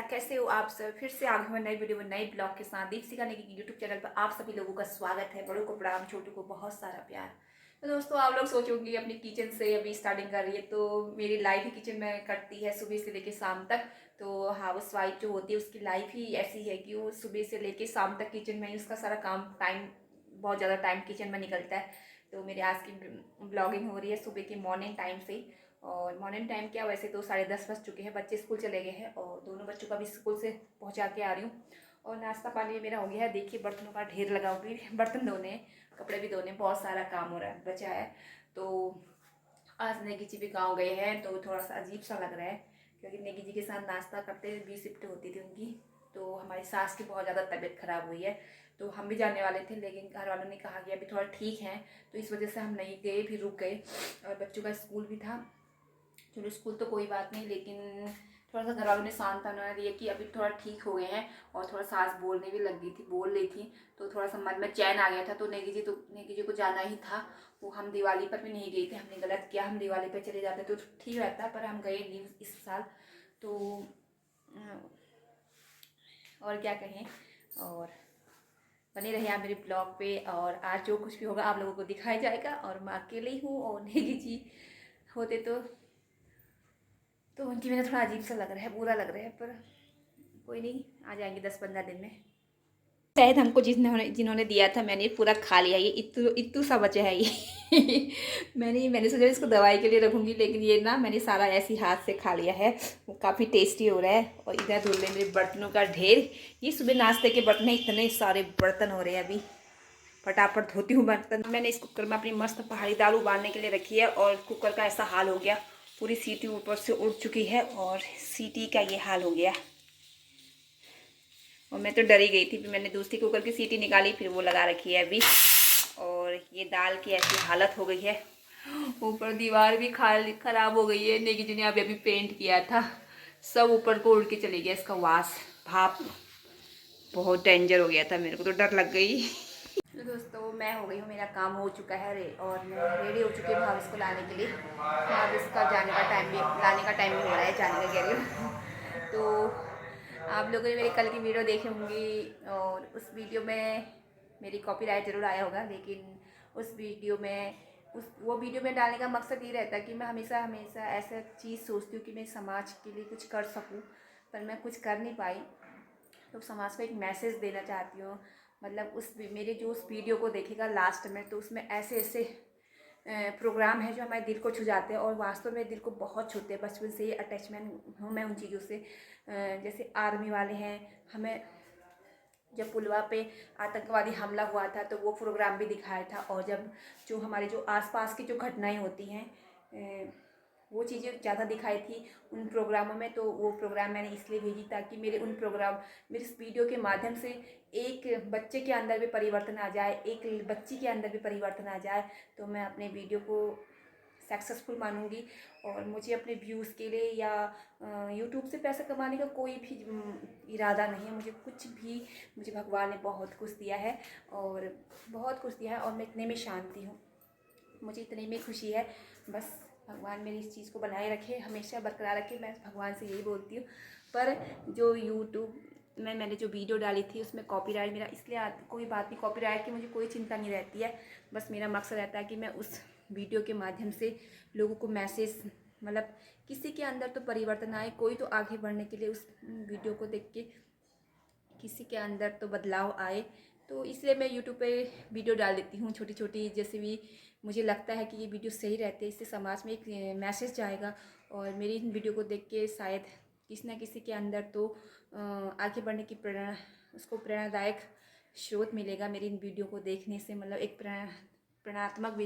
भैया, कैसे हो आप सब। फिर से आ गए मैं नई वीडियो में नई ब्लॉग के साथ। दीपशिका नेगी की यूट्यूब चैनल पर आप सभी लोगों का स्वागत है। बड़ों को प्रणाम, छोटों को बहुत सारा प्यार। तो दोस्तों, आप लोग सोचोगे अपनी किचन से अभी स्टार्टिंग कर रही है, तो मेरी लाइफ ही किचन में कटती है सुबह से लेकर शाम तक। तो हाउस वाइफ जो होती है उसकी लाइफ ही ऐसी है कि वो सुबह से लेकर शाम तक किचन में ही उसका सारा काम, टाइम बहुत ज़्यादा टाइम किचन में निकलता है। तो मेरे आज की ब्लॉगिंग हो रही है सुबह की मॉर्निंग टाइम से। और मॉर्निंग टाइम क्या, वैसे तो 10:30 बज चुके हैं, बच्चे स्कूल चले गए हैं और दोनों बच्चों का भी स्कूल से पहुंचा के आ रही हूँ। और नाश्ता पानी मेरा हो गया है। देखिए बर्तनों का ढेर लगा हुआ है, बर्तन धोने, कपड़े भी धोने, बहुत सारा काम हो रहा है, बचा है। तो आज नेगी जी भी गाँव गए हैं तो थोड़ा सा अजीब सा लग रहा है, क्योंकि नेगी जी के साथ नाश्ता करते 20 शिफ्ट होती थी उनकी। तो हमारी सास की बहुत ज़्यादा तबीयत खराब हुई है, तो हम भी जाने वाले थे, लेकिन घर वालों ने कहा कि अभी थोड़ा ठीक है, तो इस वजह से हम नहीं गए, फिर रुक गए। और बच्चों का स्कूल भी था। चलो स्कूल तो कोई बात नहीं, लेकिन थोड़ा सा घर वालों ने सांत्वना दिया कि अभी थोड़ा ठीक हो गए हैं। और थोड़ा सांस बोलने भी लग गई थी, बोल रही थी, तो थोड़ा सा मन में चैन आ गया था। तो नेगी जी को जाना ही था। वो हम दिवाली पर भी नहीं गए थे, हमने गलत किया, हम दिवाली पर चले जाते तो ठीक रहता, पर हम गए नहीं इस साल। तो और क्या कहें। और बने रहे आप मेरे ब्लॉग पे, और आज जो कुछ भी होगा आप लोगों को दिखाया जाएगा। और मैं अकेले ही हूँ, और नेगी जी होते तो उनकी वजह थोड़ा अजीब सा लग रहा है, बुरा लग रहा है, पर कोई नहीं, आ जाएंगे 10-15 दिन में। शायद हमको जिन्होंने दिया था मैंने पूरा खा लिया। ये इतू इतू सा बचा है ये मैंने सोचा इसको दवाई के लिए रखूँगी, लेकिन ये ना मैंने सारा ऐसी हाथ से खा लिया है। वो काफ़ी टेस्टी हो रहा है। और इधर धुल रहे मेरे बर्तनों का ढेर। ये सुबह नाश्ते के बर्तन है, इतने सारे बर्तन हो रहे हैं। अभी फटाफट धोती हूँ बर्तन। मैंने इस कुकर में अपनी मस्त पहाड़ी दाल उबालने के लिए रखी है, और कुकर का ऐसा हाल हो गया, पूरी सीटी ऊपर से उड़ चुकी है और सीटी का ये हाल हो गया। और मैं तो डरी गई थी, फिर मैंने दूसरी कुकर की सीटी निकाली, फिर वो लगा रखी है अभी। और ये दाल की ऐसी हालत हो गई है, ऊपर दीवार भी खराब हो गई है। नेगी जी ने अभी पेंट किया था, सब ऊपर को उड़ के चले गया। इसका वास, भाप बहुत डेंजर हो गया था, मेरे को तो डर लग गई। तो दोस्तों, मैं हो गई हूँ, मेरा काम हो चुका है और मैं रेडी हो चुकी हूँ भाविस को लाने के लिए। भाविस का जाने का टाइम भी, लाने का टाइम भी हो रहा है, जाने का कह रही हूँ तो आप लोगों ने मेरी कल की वीडियो देखी होंगी, और उस वीडियो में मेरी कॉपीराइट ज़रूर आया होगा, लेकिन उस वीडियो में वो वीडियो में डालने का मकसद ये रहता है कि मैं हमेशा हमेशा ऐसा चीज़ सोचती हूँ कि मैं समाज के लिए कुछ कर सकूँ, पर मैं कुछ कर नहीं पाई। तो समाज को एक मैसेज देना चाहती हूँ। मतलब मेरे जो उस वीडियो को देखेगा लास्ट में, तो उसमें ऐसे ऐसे प्रोग्राम है जो हमारे दिल को छू जाते हैं, और वास्तव में दिल को बहुत छूते हैं। बचपन से ही अटैचमेंट हूँ मैं उन चीज़ों से। जैसे आर्मी वाले हैं, हमें जब पुलवा पे आतंकवादी हमला हुआ था तो वो प्रोग्राम भी दिखाया था। और जब जो हमारे जो आसपास की जो घटनाएं होती हैं, वो चीज़ें ज़्यादा दिखाई थी उन प्रोग्रामों में। तो वो प्रोग्राम मैंने इसलिए भेजी ताकि मेरे इस वीडियो के माध्यम से एक बच्चे के अंदर भी परिवर्तन आ जाए, एक बच्ची के अंदर भी परिवर्तन आ जाए। तो मैं अपने वीडियो को सक्सेसफुल मानूंगी। और मुझे अपने व्यूज़ के लिए या यूट्यूब से पैसा कमाने का कोई भी इरादा नहीं है। मुझे भगवान ने बहुत कुछ दिया है, और बहुत कुछ दिया है, और मैं इतने में शांति हूँ, मुझे इतने में खुशी है। बस भगवान मेरी इस चीज़ को बनाए रखे, हमेशा बरकरार रखे, मैं भगवान से यही बोलती हूँ। पर जो यूट्यूब में मैंने जो वीडियो डाली थी उसमें कॉपीराइट मेरा इसलिए कोई बात नहीं, कॉपीराइट की मुझे कोई चिंता नहीं रहती है। बस मेरा मकसद रहता है कि मैं उस वीडियो के माध्यम से लोगों को मैसेज, मतलब किसी के अंदर तो परिवर्तन आए, कोई तो आगे बढ़ने के लिए उस वीडियो को देख के किसी के अंदर तो बदलाव आए। तो इसलिए मैं यूट्यूब पे वीडियो डाल देती हूँ छोटी छोटी, जैसे भी मुझे लगता है कि ये वीडियो सही रहते हैं, इससे समाज में एक मैसेज जाएगा। और मेरी इन वीडियो को देख के शायद किसी न किसी के अंदर तो आगे बढ़ने की उसको प्रेरणादायक स्रोत मिलेगा मेरी इन वीडियो को देखने से। मतलब एक प्रेरणात्मक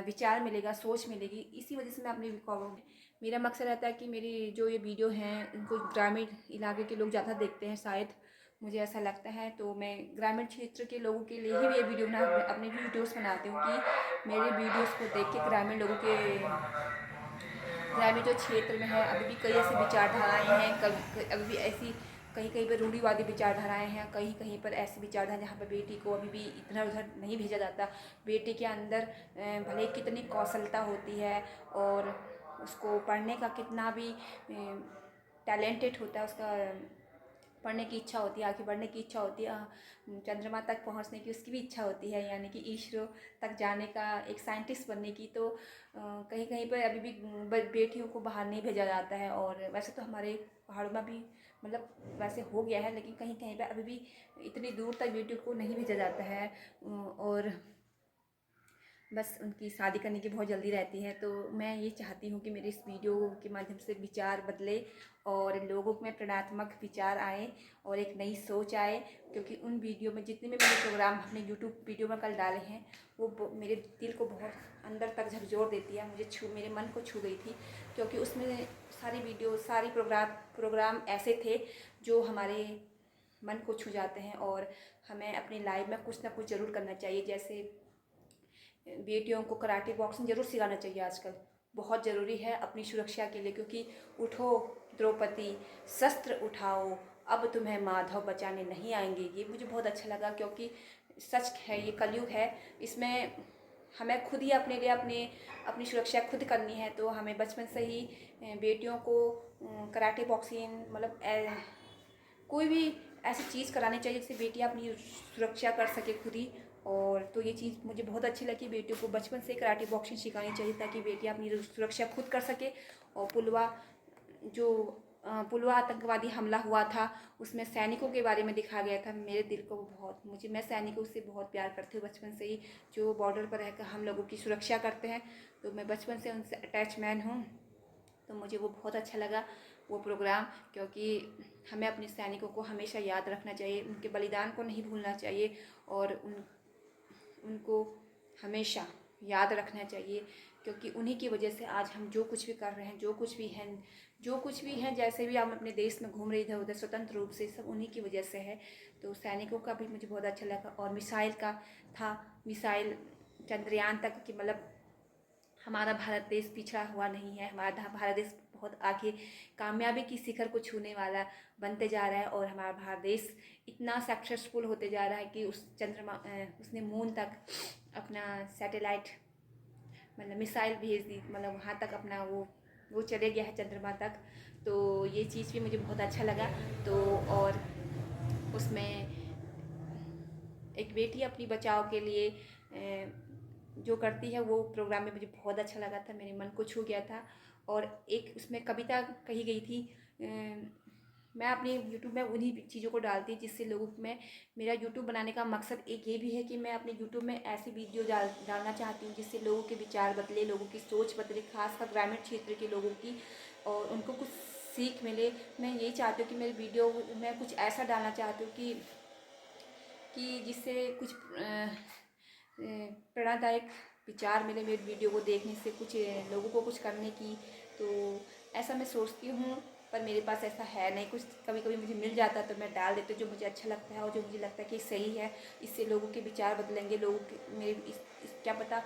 विचार मिलेगा, सोच मिलेगी। इसी वजह से मैं अपनी मेरा मकसद रहता है कि मेरी जो ये वीडियो हैं इनको ग्रामीण इलाके के लोग ज़्यादा देखते हैं शायद, मुझे ऐसा लगता है। तो मैं ग्रामीण क्षेत्र के लोगों के लिए ही ये वीडियो अपने वीडियोस बनाती हूँ कि मेरे वीडियोस को देख के ग्रामीण लोगों के, ग्रामीण जो क्षेत्र में है अभी भी कई ऐसी विचारधाराएँ हैं, कभी अभी भी ऐसी कहीं कहीं पर रूढ़िवादी विचारधाराएँ हैं, कहीं कहीं पर ऐसी विचारधारा जहाँ पर बेटी को अभी भी इधर उधर नहीं भेजा जाता। बेटी के अंदर भले कितनी कौशलता होती है, और उसको पढ़ने का कितना भी टैलेंटेड होता है, उसका पढ़ने की इच्छा होती है, आगे बढ़ने की इच्छा होती है, चंद्रमा तक पहुंचने की उसकी भी इच्छा होती है, यानी कि ईसरो तक जाने का, एक साइंटिस्ट बनने की। तो कहीं कहीं पर अभी भी बेटियों को बाहर नहीं भेजा जाता है। और वैसे तो हमारे पहाड़ों में भी मतलब वैसे हो गया है, लेकिन कहीं कहीं पर अभी भी इतनी दूर तक बेटियों को नहीं भेजा जाता है। और बस उनकी शादी करने की बहुत जल्दी रहती है। तो मैं ये चाहती हूँ कि मेरे इस वीडियो के माध्यम से विचार बदले और लोगों में प्रेरणात्मक विचार आए और एक नई सोच आए। क्योंकि उन वीडियो में जितने भी मैंने प्रोग्राम अपने यूट्यूब वीडियो में कल डाले हैं, वो मेरे दिल को बहुत अंदर तक झकझोर देती है, मुझे मेरे मन को छू गई थी। क्योंकि उसमें सारी वीडियो, सारी प्रोग्राम ऐसे थे जो हमारे मन को छू जाते हैं। और हमें अपनी लाइफ में कुछ ना कुछ ज़रूर करना चाहिए। जैसे बेटियों को कराटे बॉक्सिंग ज़रूर सिखाना चाहिए आजकल, बहुत ज़रूरी है अपनी सुरक्षा के लिए। क्योंकि उठो द्रौपदी, शस्त्र उठाओ, अब तुम्हें माधव बचाने नहीं आएंगे, ये मुझे बहुत अच्छा लगा। क्योंकि सच है, ये कलयुग है, इसमें हमें खुद ही अपने लिए अपनी सुरक्षा खुद करनी है। तो हमें बचपन से ही बेटियों को कराटे बॉक्सिंग मतलब कोई भी ऐसी चीज़ करानी चाहिए जिससे बेटियाँ अपनी सुरक्षा कर सके खुद ही। और तो ये चीज़ मुझे बहुत अच्छी लगी, बेटियों को बचपन से कराटे बॉक्सिंग सिखानी चाहिए ताकि बेटियाँ अपनी सुरक्षा खुद कर सके। और पुलवा आतंकवादी हमला हुआ था, उसमें सैनिकों के बारे में दिखाया गया था। मेरे दिल को बहुत, मैं सैनिकों से बहुत प्यार करती हूँ बचपन से ही, जो बॉर्डर पर रहकर हम लोगों की सुरक्षा करते हैं। तो मैं बचपन से उनसे अटैचमेंट हूँ। तो मुझे वो बहुत अच्छा लगा वो प्रोग्राम। क्योंकि हमें अपने सैनिकों को हमेशा याद रखना चाहिए, उनके बलिदान को नहीं भूलना चाहिए और उनको हमेशा याद रखना चाहिए। क्योंकि उन्हीं की वजह से आज हम जो कुछ भी कर रहे हैं, जो कुछ भी हैं, जैसे भी हम अपने देश में घूम रहे इधर उधर स्वतंत्र रूप से, सब उन्हीं की वजह से है। तो सैनिकों का भी मुझे बहुत अच्छा लगा। और मिसाइल का था, मिसाइल चंद्रयान तक की, मतलब हमारा भारत देश पिछड़ा हुआ नहीं है, हमारा भारत देश बहुत आगे कामयाबी की शिखर को छूने वाला बनते जा रहा है। और हमारा भारत देश इतना सक्सेसफुल होते जा रहा है कि उसने मून तक अपना सैटेलाइट मतलब मिसाइल भेज दी, मतलब वहाँ तक अपना वो चले गया है चंद्रमा तक। तो ये चीज़ भी मुझे बहुत अच्छा लगा। तो और उसमें एक बेटी अपनी बचाव के लिए जो करती है, वो प्रोग्राम में मुझे बहुत अच्छा लगा था, मेरे मन को छू गया था। और एक उसमें कविता कही गई थी। मैं अपने यूट्यूब में उन्हीं चीज़ों को डालती जिससे लोगों में, मेरा यूट्यूब बनाने का मकसद एक ये भी है कि मैं अपने यूट्यूब में ऐसी वीडियो डालना चाहती हूँ जिससे लोगों के विचार बदले, लोगों की सोच बदले, खासकर ग्रामीण क्षेत्र के लोगों की, और उनको कुछ सीख मिले। मैं यही चाहती हूँ कि मेरी वीडियो में कुछ ऐसा डालना चाहती हूँ कि जिससे कुछ प्रेरणादायक विचार मिले मेरी वीडियो को देखने से, कुछ लोगों को कुछ करने की। तो ऐसा मैं सोचती हूँ, पर मेरे पास ऐसा है नहीं। कुछ कभी कभी मुझे मिल जाता है तो मैं डाल देती हूँ जो मुझे अच्छा लगता है और जो मुझे लगता है कि सही है, इससे लोगों के विचार बदलेंगे। लोगों के मेरे क्या पता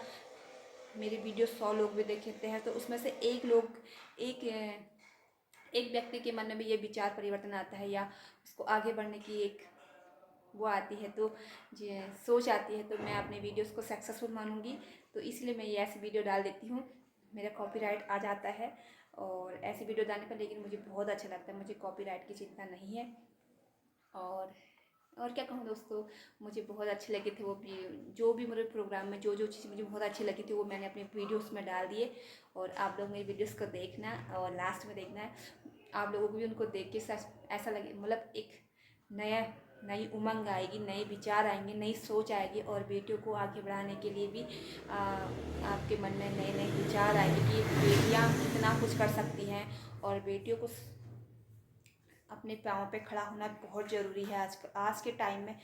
मेरे वीडियो 100 लोग भी देखते हैं तो उसमें से एक एक व्यक्ति के मन में भी ये विचार परिवर्तन आता है, या उसको आगे बढ़ने की एक वो आती है, तो सोच आती है। तो मैं अपने वीडियोस को सक्सेसफुल मानूंगी। तो इसलिए मैं ये ऐसी वीडियो डाल देती हूँ। मेरा कॉपीराइट आ जाता है और ऐसी वीडियो डालने पर, लेकिन मुझे बहुत अच्छा लगता है, मुझे कॉपीराइट की चिंता नहीं है। और क्या कहूँ दोस्तों, मुझे बहुत अच्छे लगे थे वो भी, जो भी मेरे प्रोग्राम में जो चीज़ मुझे बहुत अच्छी लगी थी वो मैंने अपने वीडियोस में डाल दिए। और आप लोग मेरी वीडियोस को देखना और लास्ट में देखना है, आप लोगों को भी उनको देख के ऐसा लगे, मतलब एक नई उमंग आएगी, नए विचार आएंगे, नई सोच आएगी। और बेटियों को आगे बढ़ाने के लिए भी आपके मन में नए नए विचार आएंगे कि बेटियाँ कितना कुछ कर सकती हैं। और बेटियों को अपने पाँव पे खड़ा होना बहुत ज़रूरी है आज के टाइम में,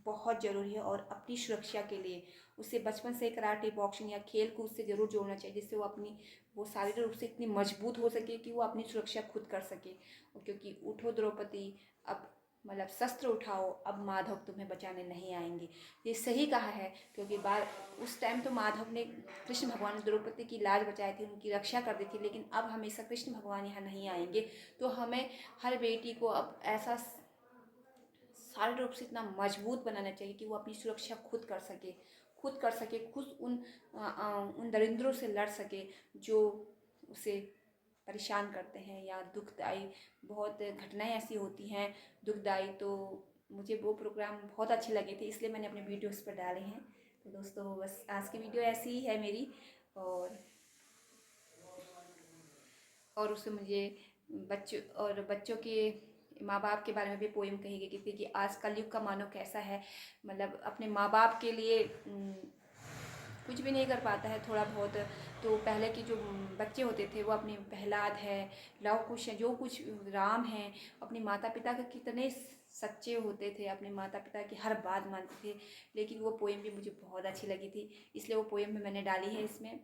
बहुत ज़रूरी है। और अपनी सुरक्षा के लिए उसे बचपन से कराटे बॉक्सिंग या खेल कूद से ज़रूर जोड़ना चाहिए, जिससे वो शारीरिक रूप से इतनी मजबूत हो सके कि वो अपनी सुरक्षा खुद कर सके। क्योंकि उठो द्रौपदी, अब मतलब शस्त्र उठाओ, अब माधव तुम्हें बचाने नहीं आएंगे, ये सही कहा है। क्योंकि उस टाइम तो माधव ने, कृष्ण भगवान ने द्रौपदी की लाज बचाई थी, उनकी रक्षा कर दी थी, लेकिन अब हमेशा कृष्ण भगवान यहाँ नहीं आएंगे। तो हमें हर बेटी को अब ऐसा शारीरिक रूप से इतना मजबूत बनाना चाहिए कि वो अपनी सुरक्षा खुद कर सके, खुद उन दरिंद्रों से लड़ सके जो उसे परेशान करते हैं या दुखदाई बहुत घटनाएं ऐसी होती हैं दुखदाई, तो मुझे वो प्रोग्राम बहुत अच्छे लगे थे, इसलिए मैंने अपने वीडियोस पर डाले हैं। तो दोस्तों बस आज की वीडियो ऐसी ही है मेरी, और उससे मुझे बच्चों के माँ बाप के बारे में भी पोएम कही गई थी कि आज कलयुग का मानव कैसा है, मतलब अपने माँ बाप के लिए कुछ भी नहीं कर पाता है थोड़ा बहुत। तो पहले के जो बच्चे होते थे वो अपनी प्रहलाद है, लव कुश है, जो कुछ राम है, अपने माता पिता के कितने सच्चे होते थे, अपने माता पिता की हर बात मानते थे। लेकिन वो पोएम भी मुझे बहुत अच्छी लगी थी, इसलिए वो पोएम भी मैंने डाली है इसमें।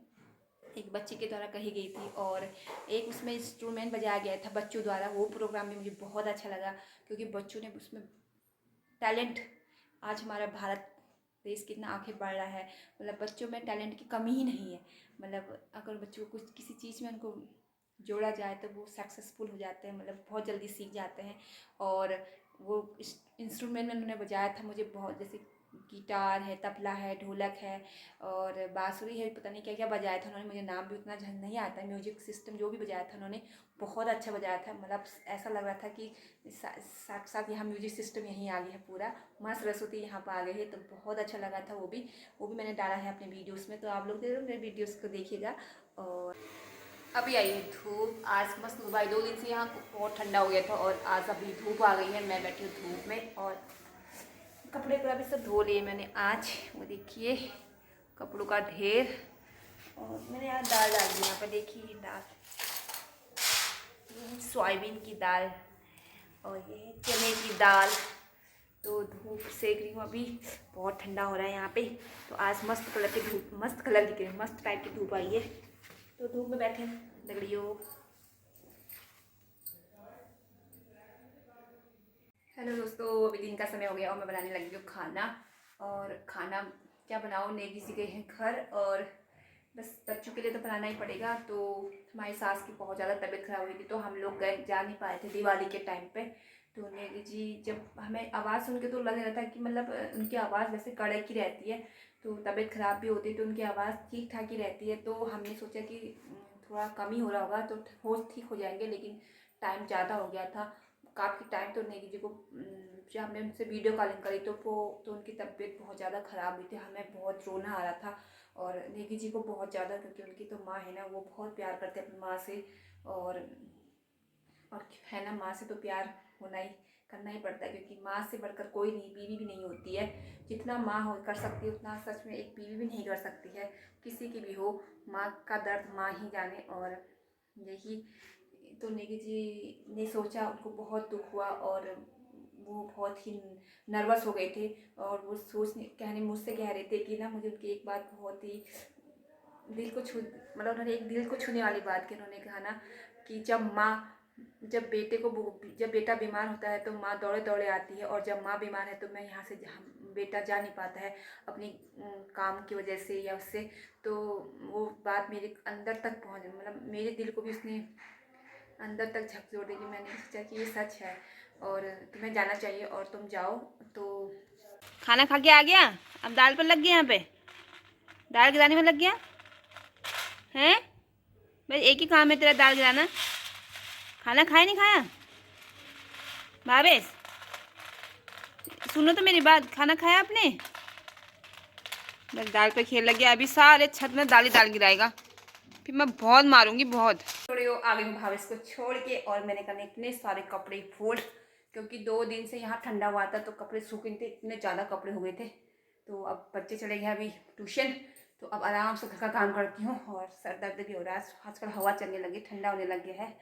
एक बच्चे के द्वारा कही गई थी और एक उसमें इंस्ट्रूमेंट बजाया गया था बच्चों द्वारा। वो प्रोग्राम भी मुझे बहुत अच्छा लगा क्योंकि बच्चों ने उसमें टैलेंट, आज हमारा भारत देश कितना आगे बढ़ रहा है, मतलब बच्चों में टैलेंट की कमी ही नहीं है। मतलब अगर बच्चों को कुछ किसी चीज़ में उनको जोड़ा जाए तो वो सक्सेसफुल हो जाते हैं, मतलब बहुत जल्दी सीख जाते हैं। और वो इंस्ट्रूमेंट में उन्होंने बजाया था मुझे बहुत, जैसे गिटार है, तबला है, ढोलक है और बांसुरी है, पता नहीं क्या क्या बजाया था उन्होंने, मुझे नाम भी उतना नहीं आता है। म्यूजिक सिस्टम जो भी बजाया था उन्होंने बहुत अच्छा बजाया था, मतलब ऐसा लग रहा था कि साक्षात यहाँ म्यूजिक सिस्टम यहीं आ गया है, पूरा माँ सरस्वती यहाँ पर आ गई है। तो बहुत अच्छा लगा था वो भी मैंने डाला है अपने वीडियोस में, तो आप लोग मेरे वीडियोस को देखिएगा। और अभी आई है धूप, आज मस्त धूप आई, 2 दिन से यहाँ बहुत ठंडा हो गया था और आज अभी धूप आ गई है। मैं बैठी हूँ धूप में और कपड़े भी सब धो लिए मैंने आज, वो देखिए कपड़ों का ढेर। और मैंने यहाँ दाल डाल दी, यहाँ पर देखिए दाल, सोयाबीन की दाल और ये चने की दाल। तो धूप सेक रही हूँ, अभी बहुत ठंडा हो रहा है यहाँ पे। तो आज मस्त कलर की धूप, मस्त कलर दिख रही है, मस्त टाइप की धूप आई है, तो धूप में बैठे दगड़ियों। हेलो दोस्तों, अभी दिन का समय हो गया और मैं बनाने लगी हूँ खाना। और खाना क्या बनाऊँ, नेगी जी गए हैं घर और बस बच्चों के लिए तो बनाना ही पड़ेगा। तो हमारी सास की बहुत ज़्यादा तबीयत खराब हुई थी, तो हम लोग गए जा नहीं पाए थे दिवाली के टाइम पे। तो नेगी जी जब हमें आवाज़ सुन के तो लग रहा था कि मतलब उनकी आवाज़ वैसे कड़क ही रहती है, तो तबीयत ख़राब भी होती है तो उनकी आवाज़ ठीक ठाक ही रहती है। तो हमने सोचा कि थोड़ा कम ही हो रहा होगा तो हो ठीक हो जाएंगे, लेकिन टाइम ज़्यादा हो गया था काफ़ी टाइम। तो नेगी जी को जब हमने उनसे वीडियो कॉलिंग करी तो उनकी तबीयत बहुत ज़्यादा ख़राब हुई थी, हमें बहुत रोना आ रहा था। और नेगी जी को बहुत ज़्यादा, क्योंकि उनकी तो माँ है ना, वो बहुत प्यार करते हैं अपनी माँ से। और है ना, माँ से तो प्यार होना ही करना ही पड़ता है, क्योंकि माँ से बढ़कर कोई नहीं, बीवी भी नहीं होती है। जितना माँ हो कर सकती है उतना सच में एक बीवी भी नहीं कर सकती है, किसी की भी हो। माँ का दर्द माँ ही जाने। और यही तो नेगी जी ने सोचा, उनको बहुत दुख हुआ और वो बहुत ही नर्वस हो गए थे। और वो कहने मुझसे कह रहे थे कि ना, मुझे उनकी एक बात बहुत ही दिल को छू, मतलब उन्होंने एक दिल को छूने वाली बात की। उन्होंने कहा ना कि जब जब बेटा बीमार होता है तो माँ दौड़े दौड़े आती है, और जब माँ बीमार है तो मैं यहाँ से बेटा जा नहीं पाता है अपनी काम की वजह से या उससे। तो वो बात मेरे अंदर तक पहुँच, मतलब मेरे दिल को भी उसने अंदर तक झकझोर देगी। मैंने सोचा कि ये सच है और तुम्हें जाना चाहिए और तुम जाओ। तो खाना खा के आ गया, अब दाल पर लग गया, यहाँ पे दाल गिराने में लग गया है। बस एक ही काम है तेरा, दाल गिराना। खाना खाया नहीं खाया भावेश, सुनो तो मेरी बात, खाना खाया आपने? बस दाल पे खेल लग गया, अभी सारे छत में दाल ही दाल गिराएगा, फिर मैं बहुत मारूंगी बहुत। थोड़ी आ गई हूँ भावेश को छोड़ के, और मैंने करने इतने सारे कपड़े फोल्ड, क्योंकि 2 दिन से यहाँ ठंडा हुआ था तो कपड़े सूखे थे, इतने ज़्यादा कपड़े हो गए थे। तो अब बच्चे चले गए अभी ट्यूशन, तो अब आराम से घर का काम करती हूँ। और सर दर्द भी हो रहा है, आजकल हवा चलने लगी, ठंडा होने लग गया है।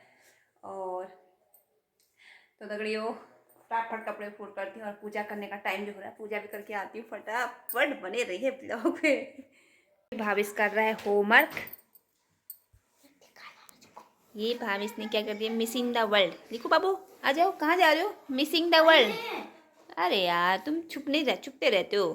और तो दगड़ियों फटाफट कपड़े फोल्ड करती हूँ और पूजा करने का टाइम भी हो रहा है, पूजा भी करके आती हूँ। फटाफट बने रही है ब्लॉग पे। भावेश कर रहा है होमवर्क, ये भावेश ने क्या कर दिया, मिसिंग द वर्ल्ड। लिखो बाबू, आ जाओ, कहाँ जा रहे हो? Missing the world. अरे यार तुम छुपते रहते हो।